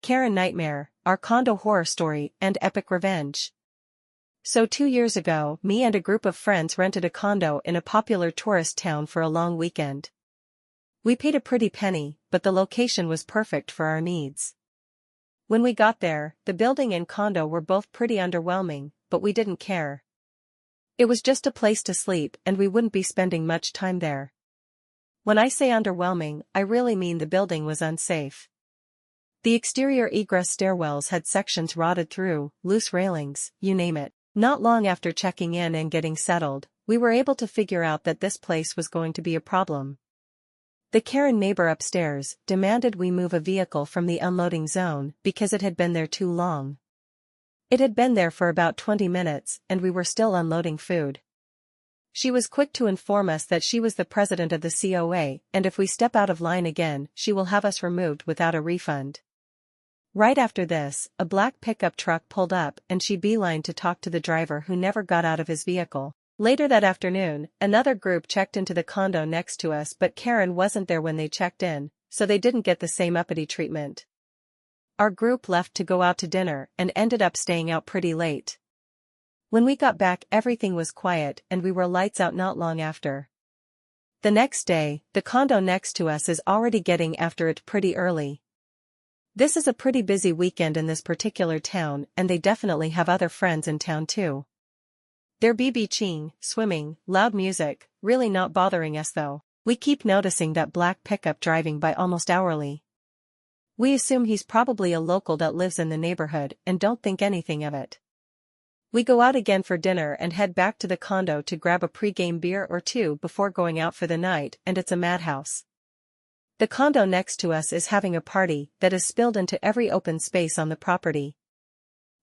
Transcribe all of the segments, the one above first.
Karen Nightmare, our condo horror story and epic revenge. So 2 years ago, me and a group of friends rented a condo in a popular tourist town for a long weekend. We paid a pretty penny, but the location was perfect for our needs. When we got there, the building and condo were both pretty underwhelming, but we didn't care. It was just a place to sleep and we wouldn't be spending much time there. When I say underwhelming, I really mean the building was unsafe. The exterior egress stairwells had sections rotted through, loose railings, you name it. Not long after checking in and getting settled, we were able to figure out that this place was going to be a problem. The Karen neighbor upstairs demanded we move a vehicle from the unloading zone because it had been there too long. It had been there for about 20 minutes and we were still unloading food. She was quick to inform us that she was the president of the COA and if we step out of line again, she will have us removed without a refund. Right after this, a black pickup truck pulled up and she beelined to talk to the driver who never got out of his vehicle. Later that afternoon, another group checked into the condo next to us but Karen wasn't there when they checked in, so they didn't get the same uppity treatment. Our group left to go out to dinner and ended up staying out pretty late. When we got back everything was quiet and we were lights out not long after. The next day, the condo next to us is already getting after it pretty early. This is a pretty busy weekend in this particular town and they definitely have other friends in town too. They're BBQing, swimming, loud music, really not bothering us though. We keep noticing that black pickup driving by almost hourly. We assume he's probably a local that lives in the neighborhood and don't think anything of it. We go out again for dinner and head back to the condo to grab a pre-game beer or two before going out for the night and it's a madhouse. The condo next to us is having a party that is spilled into every open space on the property.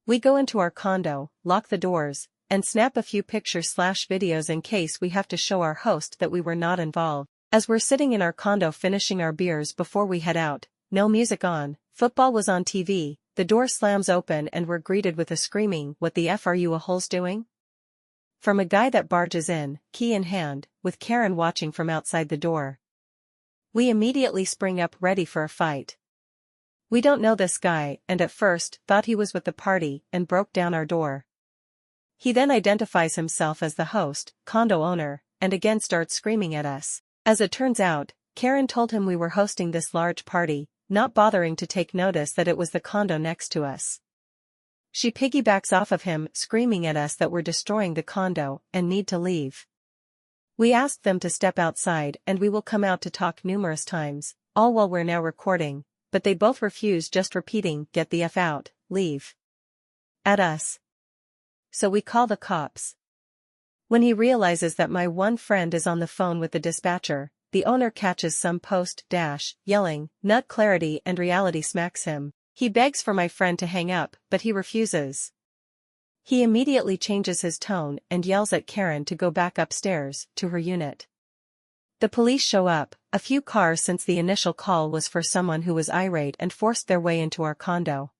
We go into our condo, lock the doors, and snap a few pictures/videos in case we have to show our host that we were not involved. As we're sitting in our condo finishing our beers before we head out, no music on, football was on TV, the door slams open and we're greeted with a screaming, "What the F are you a-holes doing?" From a guy that barges in, key in hand, with Karen watching from outside the door. We immediately spring up ready for a fight. We don't know this guy and at first thought he was with the party and broke down our door. He then identifies himself as the host, condo owner, and again starts screaming at us. As it turns out, Karen told him we were hosting this large party, not bothering to take notice that it was the condo next to us. She piggybacks off of him, screaming at us that we're destroying the condo and need to leave. We asked them to step outside and we will come out to talk numerous times, all while we're now recording, but they both refuse, just repeating, "Get the F out, leave," at us. So we call the cops. When he realizes that my one friend is on the phone with the dispatcher, the owner catches some post-yelling, "Nut clarity," and reality smacks him. He begs for my friend to hang up, but he refuses. He immediately changes his tone and yells at Karen to go back upstairs, to her unit. The police show up, a few cars since the initial call was for someone who was irate and forced their way into our condo.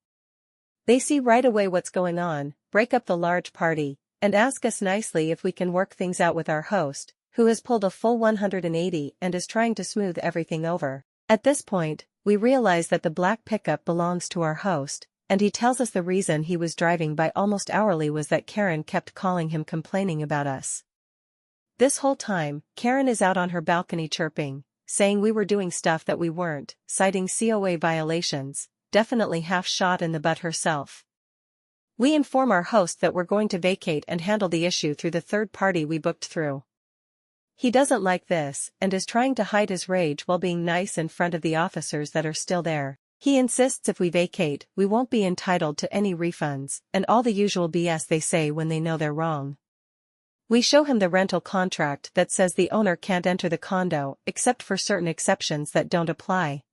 They see right away what's going on, break up the large party, and ask us nicely if we can work things out with our host, who has pulled a full 180 and is trying to smooth everything over. At this point, we realize that the black pickup belongs to our host, and he tells us the reason he was driving by almost hourly was that Karen kept calling him complaining about us. This whole time, Karen is out on her balcony chirping, saying we were doing stuff that we weren't, citing COA violations, definitely half shot in the butt herself. We inform our host that we're going to vacate and handle the issue through the third party we booked through. He doesn't like this and is trying to hide his rage while being nice in front of the officers that are still there. He insists if we vacate, we won't be entitled to any refunds, and all the usual BS they say when they know they're wrong. We show him the rental contract that says the owner can't enter the condo except for certain exceptions that don't apply.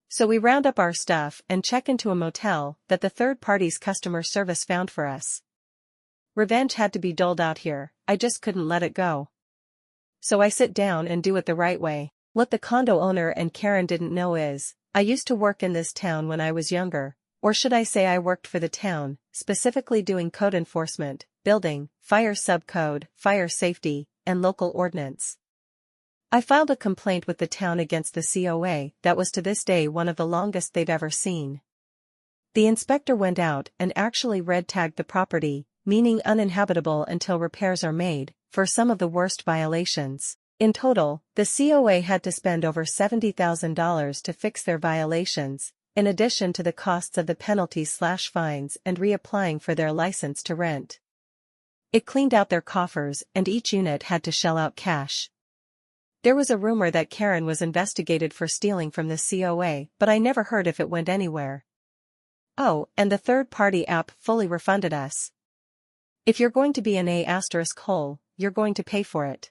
So we round up our stuff and check into a motel that the third party's customer service found for us. Revenge had to be doled out here, I just couldn't let it go. So I sit down and do it the right way. What the condo owner and Karen didn't know is, I used to work in this town when I was younger, or should I say I worked for the town, specifically doing code enforcement, building, fire subcode, fire safety, and local ordnance. I filed a complaint with the town against the COA that was to this day one of the longest they've ever seen. The inspector went out and actually red-tagged the property, meaning uninhabitable until repairs are made, for some of the worst violations. In total, the COA had to spend over $70,000 to fix their violations, in addition to the costs of the penalties/fines and reapplying for their license to rent. It cleaned out their coffers and each unit had to shell out cash. There was a rumor that Karen was investigated for stealing from the COA, but I never heard if it went anywhere. Oh, and the third-party app fully refunded us. If you're going to be an A*hole, you're going to pay for it.